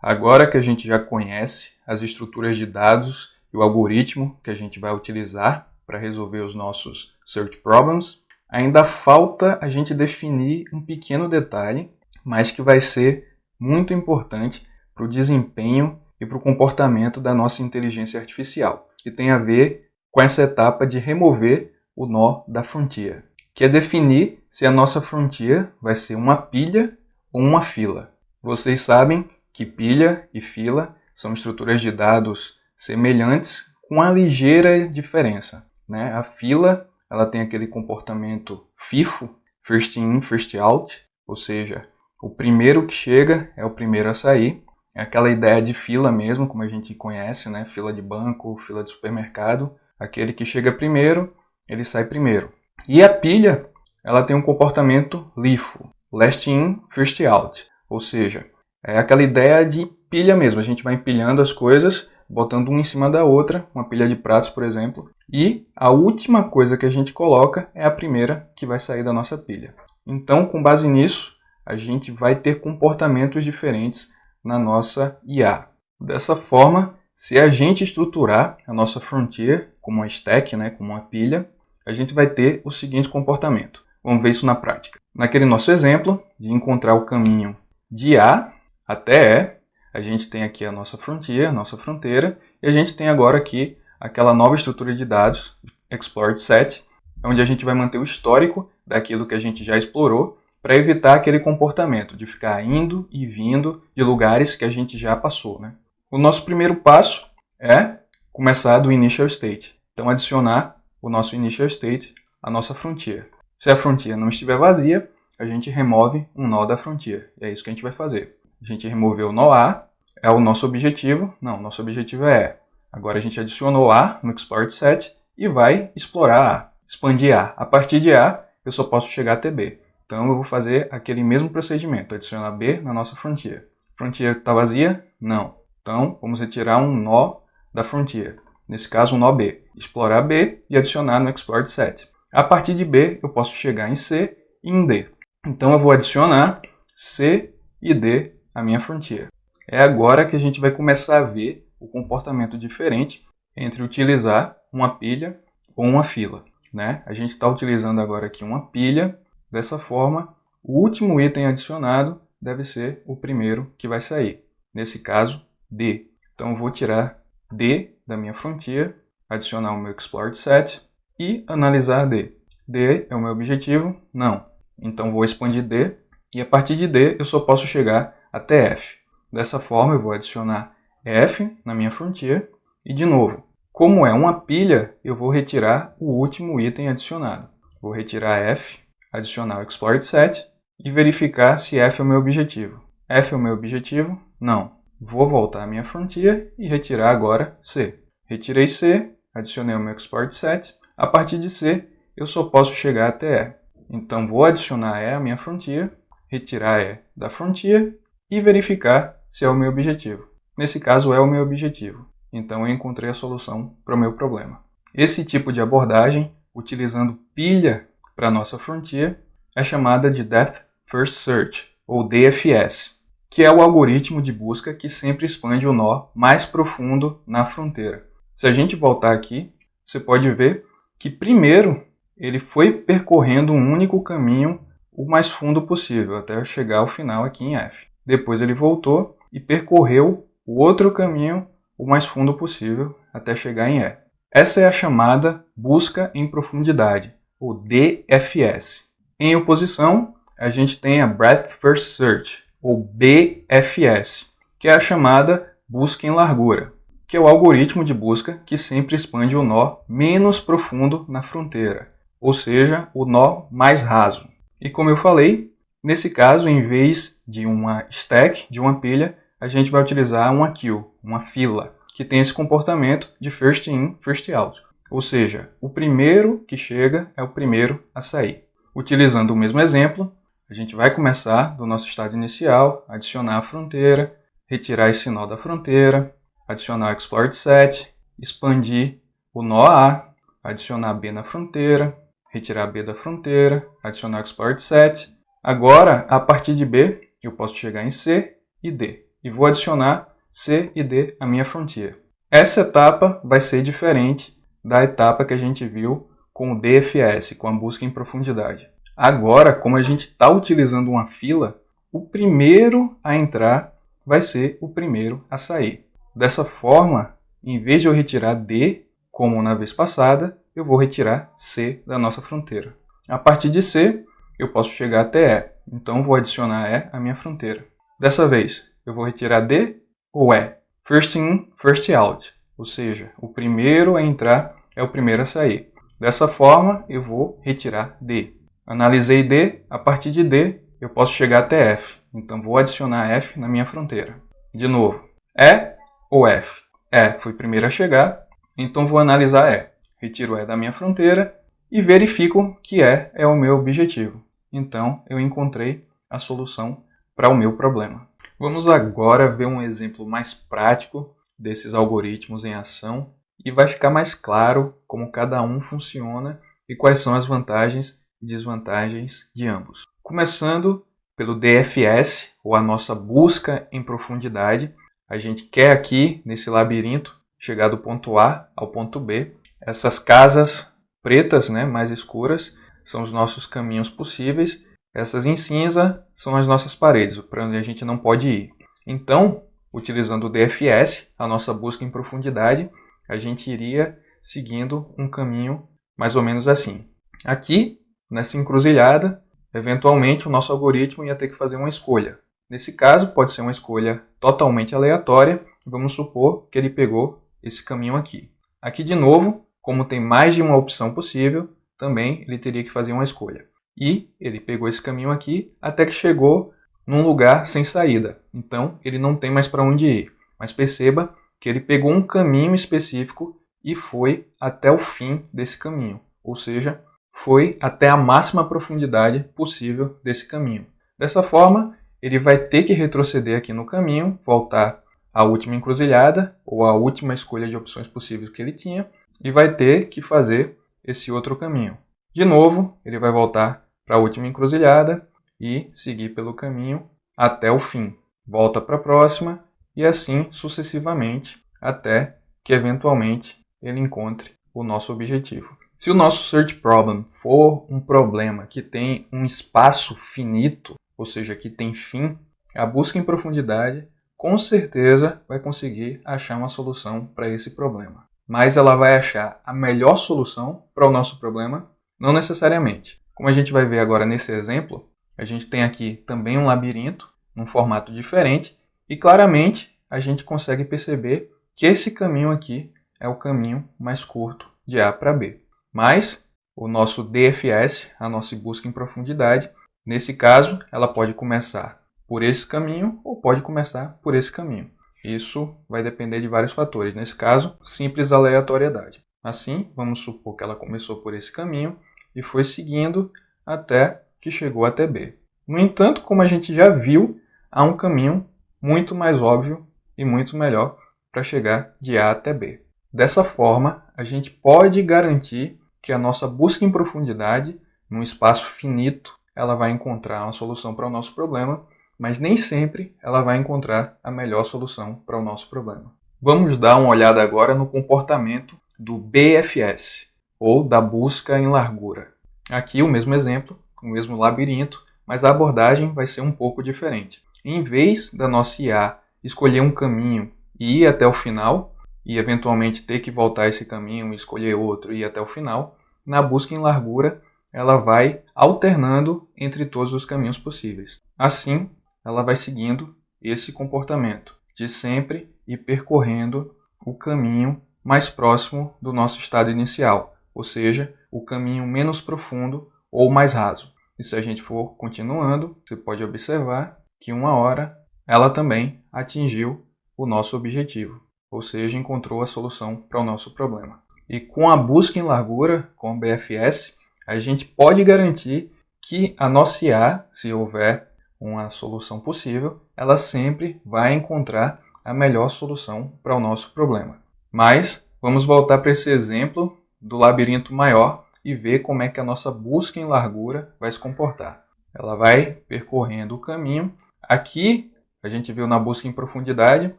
Agora que a gente já conhece as estruturas de dados e o algoritmo que a gente vai utilizar para resolver os nossos search problems, ainda falta a gente definir um pequeno detalhe, mas que vai ser muito importante para o desempenho e para o comportamento da nossa inteligência artificial, que tem a ver com essa etapa de remover o nó da frontier, que é definir se a nossa frontier vai ser uma pilha ou uma fila. Vocês sabem que pilha e fila são estruturas de dados semelhantes com uma ligeira diferença, né? A fila ela tem aquele comportamento FIFO, first in, first out, ou seja, o primeiro que chega é o primeiro a sair. É aquela ideia de fila mesmo, como a gente conhece, né? Fila de banco, fila de supermercado. Aquele que chega primeiro, ele sai primeiro. E a pilha, ela tem um comportamento LIFO, last in, first out, ou seja, é aquela ideia de pilha mesmo. A gente vai empilhando as coisas, botando uma em cima da outra, uma pilha de pratos, por exemplo, e a última coisa que a gente coloca é a primeira que vai sair da nossa pilha. Então, com base nisso, a gente vai ter comportamentos diferentes na nossa IA. Dessa forma, se a gente estruturar a nossa frontier como uma stack, né, como uma pilha, a gente vai ter o seguinte comportamento. Vamos ver isso na prática. Naquele nosso exemplo de encontrar o caminho de A até E, a gente tem aqui a nossa frontier, a nossa fronteira, e a gente tem agora aqui aquela nova estrutura de dados, explored set, onde a gente vai manter o histórico daquilo que a gente já explorou, para evitar aquele comportamento de ficar indo e vindo de lugares que a gente já passou, né? O nosso primeiro passo é começar do initial state. Então, adicionar o nosso initial state à nossa frontier. Se a frontier não estiver vazia, a gente remove um nó da frontier. E é isso que a gente vai fazer. A gente removeu o nó A, é o nosso objetivo. Não, nosso objetivo é E. Agora a gente adicionou A no explored set e vai explorar A, expandir A. A partir de A, eu só posso chegar até B. Então eu vou fazer aquele mesmo procedimento, adicionar B na nossa frontier. Frontier está vazia? Não. Então vamos retirar um nó da frontier. Nesse caso, um nó B. Explorar B e adicionar no explored set. A partir de B, eu posso chegar em C e em D. Então eu vou adicionar C e D à minha frontier. É agora que a gente vai começar a ver o comportamento diferente entre utilizar uma pilha ou uma fila, né? A gente está utilizando agora aqui uma pilha. Dessa forma, o último item adicionado deve ser o primeiro que vai sair. Nesse caso, D. Então, eu vou tirar D da minha frontier, adicionar o meu explored set e analisar D. D é o meu objetivo? Não. Então, vou expandir D e a partir de D eu só posso chegar até F. Dessa forma, eu vou adicionar F na minha frontier e, de novo, como é uma pilha, eu vou retirar o último item adicionado. Vou retirar F, adicionar o explored set e verificar se F é o meu objetivo. F é o meu objetivo? Não. Vou voltar à minha frontier e retirar agora C. Retirei C, adicionei o meu explored set. A partir de C, eu só posso chegar até E. Então, vou adicionar E à minha frontier, retirar E da frontier e verificar se é o meu objetivo. Nesse caso, é o meu objetivo. Então, eu encontrei a solução para o meu problema. Esse tipo de abordagem, utilizando pilha para a nossa frontier, é chamada de Depth First Search, ou DFS, que é o algoritmo de busca que sempre expande o nó mais profundo na fronteira. Se a gente voltar aqui, você pode ver que primeiro ele foi percorrendo um único caminho o mais fundo possível, até chegar ao final aqui em F. Depois ele voltou e percorreu o outro caminho o mais fundo possível, até chegar em E. Essa é a chamada busca em profundidade, ou DFS. Em oposição, a gente tem a Breadth First Search, ou BFS, que é a chamada busca em largura, que é o algoritmo de busca que sempre expande o nó menos profundo na fronteira, ou seja, o nó mais raso. E como eu falei, nesse caso, em vez de uma stack, de uma pilha, a gente vai utilizar uma queue, uma fila, que tem esse comportamento de first in, first out. Ou seja, o primeiro que chega é o primeiro a sair. Utilizando o mesmo exemplo, a gente vai começar do nosso estado inicial, adicionar a fronteira, retirar esse nó da fronteira, adicionar o explored set, expandir o nó A, adicionar B na fronteira, retirar B da fronteira, adicionar o explored set. Agora, a partir de B, eu posso chegar em C e D. e vou adicionar C e D à minha frontier. Essa etapa vai ser diferente da etapa que a gente viu com o DFS, com a busca em profundidade. Agora, como a gente está utilizando uma fila, o primeiro a entrar vai ser o primeiro a sair. Dessa forma, em vez de eu retirar D, como na vez passada, eu vou retirar C da nossa fronteira. A partir de C, eu posso chegar até E, então vou adicionar E à minha fronteira. Dessa vez, eu vou retirar D ou E. First in, first out, ou seja, o primeiro a entrar é o primeiro a sair. Dessa forma, eu vou retirar D. Analisei D, a partir de D, eu posso chegar até F, então vou adicionar F na minha fronteira. De novo, E ou F? E foi o primeiro a chegar, então vou analisar E. Retiro E da minha fronteira e verifico que E é o meu objetivo. Então, eu encontrei a solução para o meu problema. Vamos agora ver um exemplo mais prático desses algoritmos em ação e vai ficar mais claro como cada um funciona e quais são as vantagens e desvantagens de ambos. Começando pelo DFS, ou a nossa busca em profundidade, a gente quer aqui, nesse labirinto, chegar do ponto A ao ponto B. Essas casas pretas, mais escuras, são os nossos caminhos possíveis. Essas em cinza são as nossas paredes, para onde a gente não pode ir. Então, utilizando o DFS, a nossa busca em profundidade, a gente iria seguindo um caminho mais ou menos assim. Aqui, nessa encruzilhada, eventualmente o nosso algoritmo ia ter que fazer uma escolha. Nesse caso, pode ser uma escolha totalmente aleatória. Vamos supor que ele pegou esse caminho aqui. Aqui, de novo, como tem mais de uma opção possível, também ele teria que fazer uma escolha. E ele pegou esse caminho aqui até que chegou num lugar sem saída. Então, ele não tem mais para onde ir. Mas perceba que ele pegou um caminho específico e foi até o fim desse caminho. Ou seja, foi até a máxima profundidade possível desse caminho. Dessa forma, ele vai ter que retroceder aqui no caminho, voltar à última encruzilhada ou à última escolha de opções possíveis que ele tinha e vai ter que fazer esse outro caminho. De novo, ele vai voltar para a última encruzilhada e seguir pelo caminho até o fim. Volta para a próxima e assim sucessivamente até que eventualmente ele encontre o nosso objetivo. Se o nosso search problem for um problema que tem um espaço finito, ou seja, que tem fim, a busca em profundidade com certeza vai conseguir achar uma solução para esse problema. Mas ela vai achar a melhor solução para o nosso problema? Não necessariamente. Como a gente vai ver agora nesse exemplo, a gente tem aqui também um labirinto, num formato diferente, e claramente a gente consegue perceber que esse caminho aqui é o caminho mais curto de A para B. Mas o nosso DFS, a nossa busca em profundidade, nesse caso, ela pode começar por esse caminho ou pode começar por esse caminho. Isso vai depender de vários fatores. Nesse caso, simples aleatoriedade. Assim, vamos supor que ela começou por esse caminho e foi seguindo até que chegou até B. No entanto, como a gente já viu, há um caminho muito mais óbvio e muito melhor para chegar de A até B. Dessa forma, a gente pode garantir que a nossa busca em profundidade, num espaço finito, ela vai encontrar uma solução para o nosso problema, mas nem sempre ela vai encontrar a melhor solução para o nosso problema. Vamos dar uma olhada agora no comportamento do BFS, ou da busca em largura. Aqui o mesmo exemplo, o mesmo labirinto, mas a abordagem vai ser um pouco diferente. Em vez da nossa IA escolher um caminho e ir até o final, e eventualmente ter que voltar esse caminho, escolher outro e ir até o final, na busca em largura ela vai alternando entre todos os caminhos possíveis. Assim, ela vai seguindo esse comportamento de sempre ir percorrendo o caminho mais próximo do nosso estado inicial, ou seja, o caminho menos profundo ou mais raso. E se a gente for continuando, você pode observar que uma hora ela também atingiu o nosso objetivo, ou seja, encontrou a solução para o nosso problema. E com a busca em largura, com o BFS, a gente pode garantir que a nossa IA, se houver uma solução possível, ela sempre vai encontrar a melhor solução para o nosso problema. Mas vamos voltar para esse exemplo do labirinto maior e ver como é que a nossa busca em largura vai se comportar. Ela vai percorrendo o caminho. Aqui a gente viu na busca em profundidade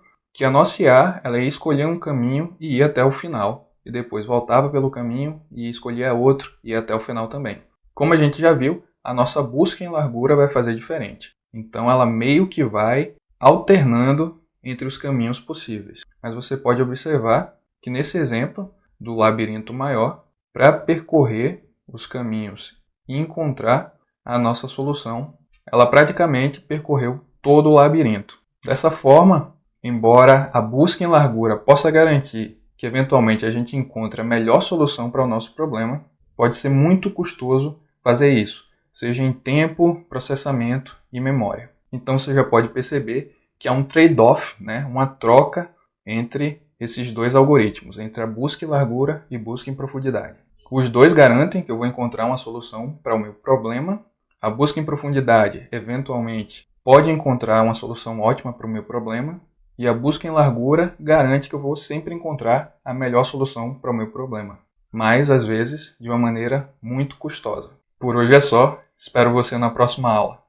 que a nossa IA ela ia escolher um caminho e ir até o final, e depois voltava pelo caminho e escolhia outro e ia até o final também. Como a gente já viu, a nossa busca em largura vai fazer diferente. Então ela meio que vai alternando entre os caminhos possíveis. Mas você pode observar que nesse exemplo do labirinto maior, para percorrer os caminhos e encontrar a nossa solução, ela praticamente percorreu todo o labirinto. Dessa forma, embora a busca em largura possa garantir que eventualmente a gente encontre a melhor solução para o nosso problema, pode ser muito custoso fazer isso, seja em tempo, processamento e memória. Então você já pode perceber que há um trade-off, né? Uma troca entre esses dois algoritmos, entre a busca em largura e busca em profundidade. Os dois garantem que eu vou encontrar uma solução para o meu problema. A busca em profundidade, eventualmente, pode encontrar uma solução ótima para o meu problema. E a busca em largura garante que eu vou sempre encontrar a melhor solução para o meu problema. Mas, às vezes, de uma maneira muito custosa. Por hoje é só. Espero você na próxima aula.